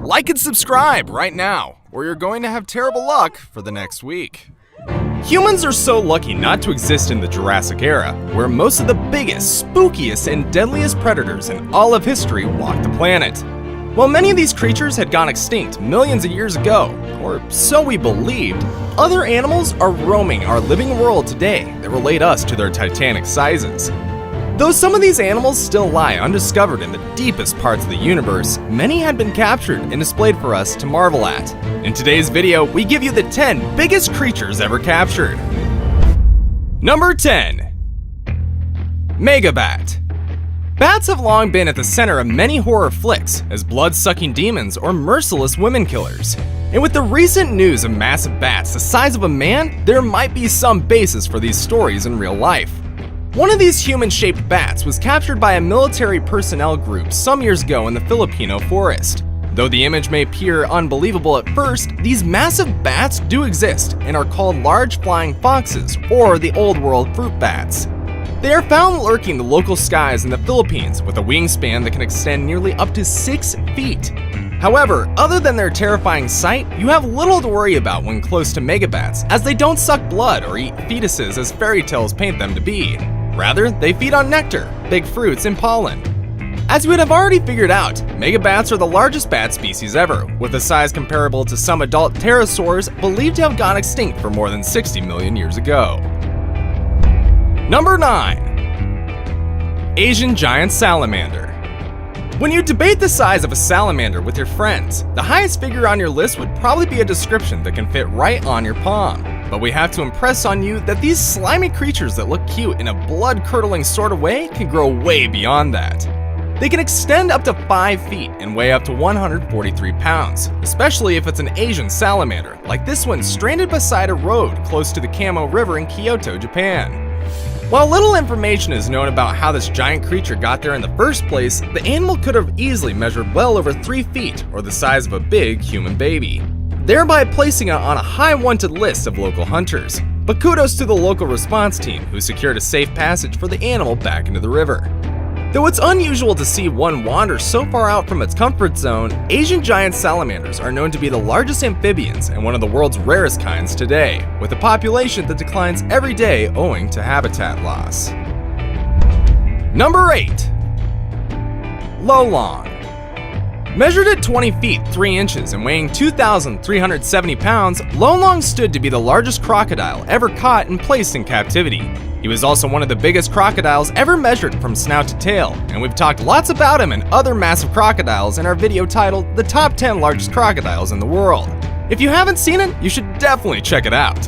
Like and subscribe right now, or you're going to have terrible luck for the next week. Humans are so lucky not to exist in the Jurassic era, where most of the biggest, spookiest, and deadliest predators in all of history walked the planet. While many of these creatures had gone extinct millions of years ago, or so we believed, other animals are roaming our living world today that relate us to their titanic sizes. Though some of these animals still lie undiscovered in the deepest parts of the universe, many had been captured and displayed for us to marvel at. In today's video, we give you the 10 biggest creatures ever captured. Number 10. Megabat. Bats have long been at the center of many horror flicks as blood-sucking demons or merciless women killers. And with the recent news of massive bats the size of a man, there might be some basis for these stories in real life. One of these human-shaped bats was captured by a military personnel group some years ago in the Filipino forest. Though the image may appear unbelievable at first, these massive bats do exist and are called large flying foxes or the old world fruit bats. They are found lurking the local skies in the Philippines with a wingspan that can extend nearly up to 6 feet. However, other than their terrifying sight, you have little to worry about when close to megabats, as they don't suck blood or eat fetuses as fairy tales paint them to be. Rather, they feed on nectar, big fruits, and pollen. As you would have already figured out, megabats are the largest bat species ever, with a size comparable to some adult pterosaurs believed to have gone extinct for more than 60 million years ago. Number 9. Asian giant salamander. When you debate the size of a salamander with your friends, the highest figure on your list would probably be a description that can fit right on your palm. But we have to impress on you that these slimy creatures that look cute in a blood-curdling sort of way can grow way beyond that. They can extend up to 5 feet and weigh up to 143 pounds, especially if it's an Asian salamander, like this one stranded beside a road close to the Kamo River in Kyoto, Japan. While little information is known about how this giant creature got there in the first place, the animal could have easily measured well over 3 feet, or the size of a big human baby, thereby placing it on a high wanted list of local hunters. But kudos to the local response team who secured a safe passage for the animal back into the river. Though it's unusual to see one wander so far out from its comfort zone, Asian giant salamanders are known to be the largest amphibians and one of the world's rarest kinds today, with a population that declines every day owing to habitat loss. Number 8. Lolong. Measured at 20 feet 3 inches and weighing 2,370 pounds, Lolong stood to be the largest crocodile ever caught and placed in captivity. He was also one of the biggest crocodiles ever measured from snout to tail, and we've talked lots about him and other massive crocodiles in our video titled The Top 10 Largest Crocodiles in the World. If you haven't seen it, you should definitely check it out.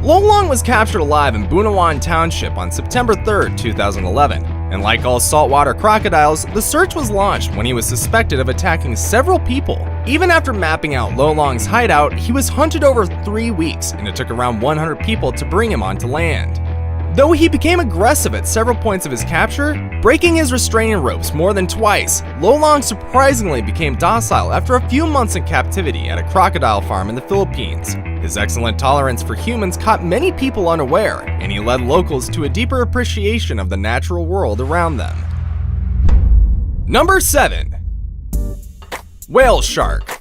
Lolong was captured alive in Bunawan Township on September 3rd, 2011. And like all saltwater crocodiles, the search was launched when he was suspected of attacking several people. Even after mapping out Lolong's hideout, he was hunted over 3 weeks, and it took around 100 people to bring him onto land. Though he became aggressive at several points of his capture, breaking his restraining ropes more than twice, Lolong surprisingly became docile after a few months in captivity at a crocodile farm in the Philippines. His excellent tolerance for humans caught many people unaware, and he led locals to a deeper appreciation of the natural world around them. Number 7. Whale shark.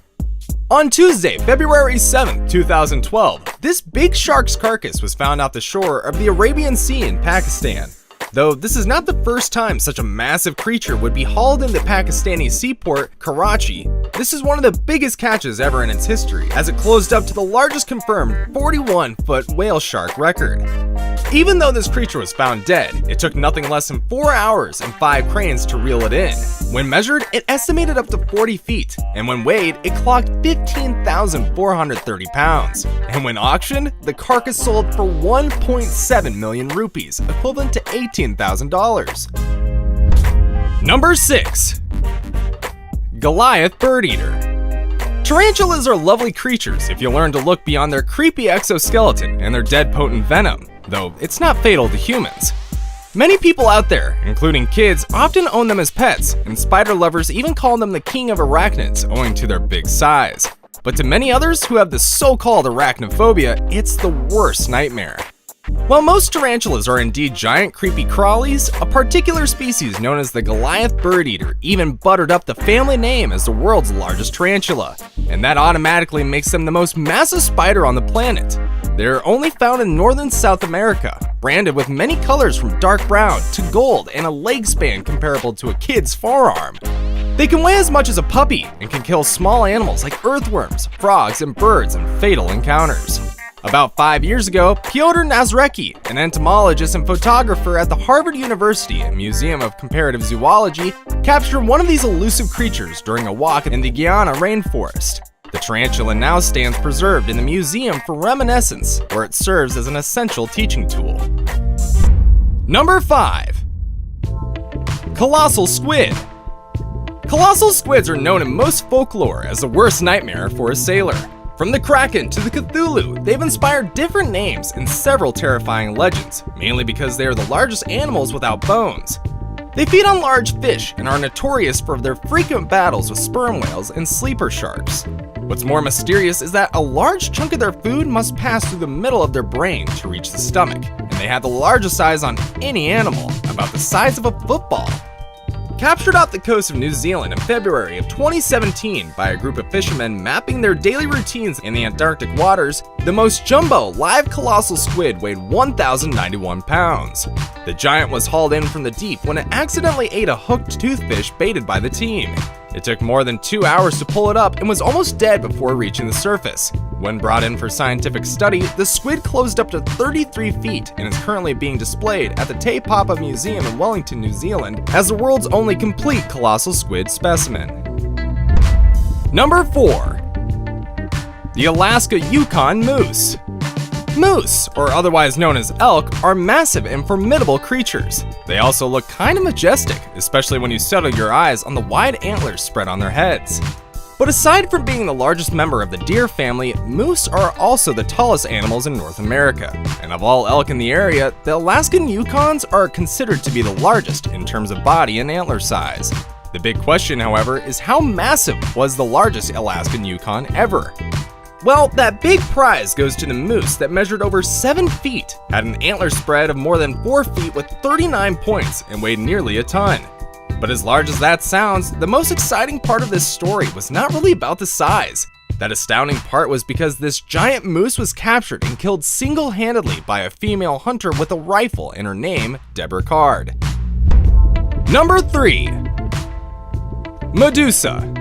On Tuesday, February 7th, 2012, this big shark's carcass was found off the shore of the Arabian Sea in Pakistan. Though this is not the first time such a massive creature would be hauled into Pakistani seaport, Karachi, this is one of the biggest catches ever in its history, as it closed up to the largest confirmed 41-foot whale shark record. Even though this creature was found dead, it took nothing less than 4 hours and 5 cranes to reel it in. When measured, it estimated up to 40 feet, and when weighed, it clocked 15,430 pounds. And when auctioned, the carcass sold for 1.7 million rupees, equivalent to $18,000. Number 6. Goliath bird eater. Tarantulas are lovely creatures if you learn to look beyond their creepy exoskeleton and their dead potent venom, though it's not fatal to humans. Many people out there, including kids, often own them as pets, and spider lovers even call them the king of arachnids owing to their big size. But to many others who have the so-called arachnophobia, it's the worst nightmare. While most tarantulas are indeed giant creepy crawlies, a particular species known as the Goliath bird eater even buttered up the family name as the world's largest tarantula, and that automatically makes them the most massive spider on the planet. They're only found in northern South America, branded with many colors from dark brown to gold and a leg span comparable to a kid's forearm. They can weigh as much as a puppy and can kill small animals like earthworms, frogs, and birds in fatal encounters. About 5 years ago, Piotr Nazrecki, an entomologist and photographer at the Harvard University and Museum of Comparative Zoology, captured one of these elusive creatures during a walk in the Guyana rainforest. The tarantula now stands preserved in the museum for reminiscence, where it serves as an essential teaching tool. Number 5. Colossal squid. Colossal squids are known in most folklore as the worst nightmare for a sailor. From the Kraken to the Cthulhu, they've inspired different names in several terrifying legends, mainly because they are the largest animals without bones. They feed on large fish and are notorious for their frequent battles with sperm whales and sleeper sharks. What's more mysterious is that a large chunk of their food must pass through the middle of their brain to reach the stomach, and they have the largest eyes on any animal, about the size of a football. Captured off the coast of New Zealand in February of 2017 by a group of fishermen mapping their daily routines in the Antarctic waters, the most jumbo live colossal squid weighed 1,091 pounds. The giant was hauled in from the deep when it accidentally ate a hooked toothfish baited by the team. It took more than 2 hours to pull it up and was almost dead before reaching the surface. When brought in for scientific study, the squid closed up to 33 feet and is currently being displayed at the Te Papa Museum in Wellington, New Zealand, as the world's only complete colossal squid specimen. Number 4. The Alaska Yukon moose. Moose, or otherwise known as elk, are massive and formidable creatures. They also look kind of majestic, especially when you settle your eyes on the wide antlers spread on their heads. But aside from being the largest member of the deer family, moose are also the tallest animals in North America. And of all elk in the area, the Alaskan Yukons are considered to be the largest in terms of body and antler size. The big question, however, is how massive was the largest Alaskan Yukon ever? Well, that big prize goes to the moose that measured over 7 feet, had an antler spread of more than 4 feet with 39 points, and weighed nearly a ton. But as large as that sounds, the most exciting part of this story was not really about the size. That astounding part was because this giant moose was captured and killed single-handedly by a female hunter with a rifle and her name, Deborah Card. Number 3. Medusa.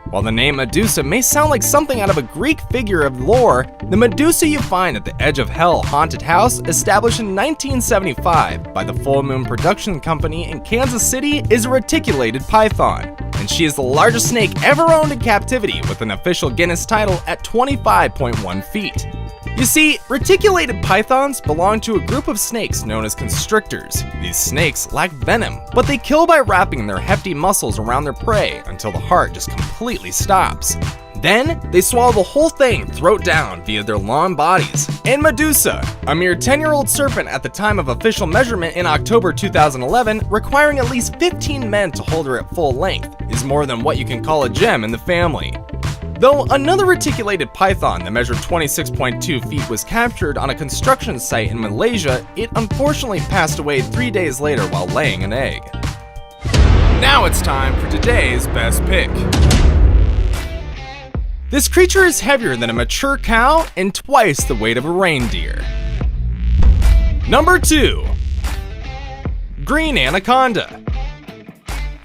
While the name Medusa may sound like something out of a Greek figure of lore, the Medusa you find at the Edge of Hell haunted house, established in 1975 by the Full Moon Production Company in Kansas City, is a reticulated python, and she is the largest snake ever owned in captivity with an official Guinness title at 25.1 feet. You see, reticulated pythons belong to a group of snakes known as constrictors. These snakes lack venom, but they kill by wrapping their hefty muscles around their prey until the heart just completely stops. Then, they swallow the whole thing throat down via their long bodies. And Medusa, a mere 10-year-old serpent at the time of official measurement in October 2011, requiring at least 15 men to hold her at full length, is more than what you can call a gem in the family. Though another reticulated python that measured 26.2 feet was captured on a construction site in Malaysia, it unfortunately passed away 3 days later while laying an egg. Now it's time for today's best pick. This creature is heavier than a mature cow and twice the weight of a reindeer. Number 2. Green anaconda.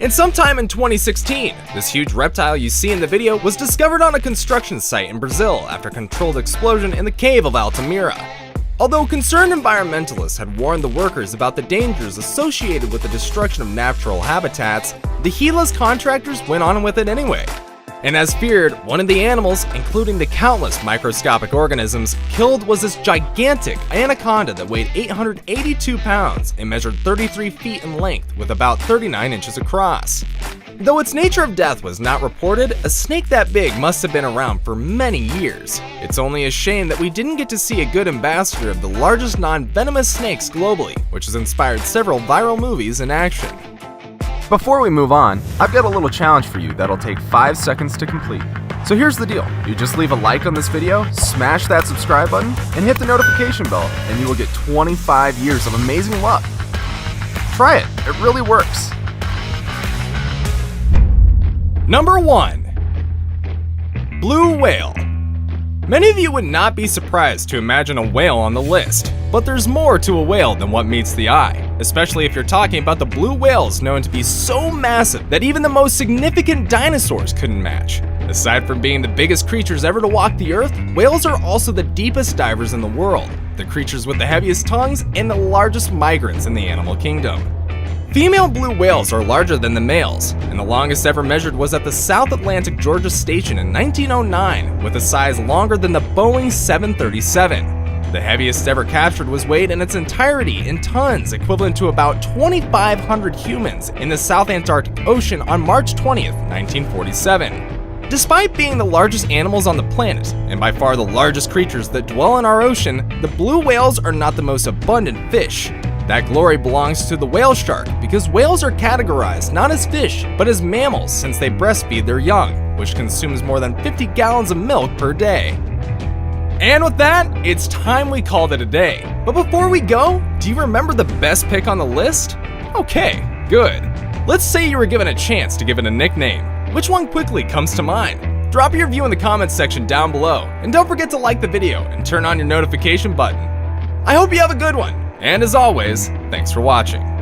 And sometime in 2016, this huge reptile you see in the video was discovered on a construction site in Brazil after a controlled explosion in the cave of Altamira. Although concerned environmentalists had warned the workers about the dangers associated with the destruction of natural habitats, the heedless contractors went on with it anyway. And as feared, one of the animals, including the countless microscopic organisms, killed was this gigantic anaconda that weighed 882 pounds and measured 33 feet in length with about 39 inches across. Though its nature of death was not reported, a snake that big must have been around for many years. It's only a shame that we didn't get to see a good ambassador of the largest non-venomous snakes globally, which has inspired several viral movies in action. Before we move on, I've got a little challenge for you that'll take 5 seconds to complete. So here's the deal. You just leave a like on this video, smash that subscribe button, and hit the notification bell, and you will get 25 years of amazing luck. Try it. It really works. Number 1. Blue whale. Many of you would not be surprised to imagine a whale on the list, but there's more to a whale than what meets the eye, especially if you're talking about the blue whales known to be so massive that even the most significant dinosaurs couldn't match. Aside from being the biggest creatures ever to walk the earth, whales are also the deepest divers in the world, the creatures with the heaviest tongues, and the largest migrants in the animal kingdom. Female blue whales are larger than the males, and the longest ever measured was at the South Atlantic Georgia Station in 1909, with a size longer than the Boeing 737. The heaviest ever captured was weighed in its entirety in tons, equivalent to about 2,500 humans in the South Antarctic Ocean on March 20th, 1947. Despite being the largest animals on the planet, and by far the largest creatures that dwell in our ocean, the blue whales are not the most abundant fish. That glory belongs to the whale shark, because whales are categorized not as fish, but as mammals since they breastfeed their young, which consumes more than 50 gallons of milk per day. And with that, it's time we called it a day. But before we go, do you remember the best pick on the list? Okay, good. Let's say you were given a chance to give it a nickname. Which one quickly comes to mind? Drop your view in the comments section down below, and don't forget to like the video and turn on your notification button. I hope you have a good one. And as always, thanks for watching.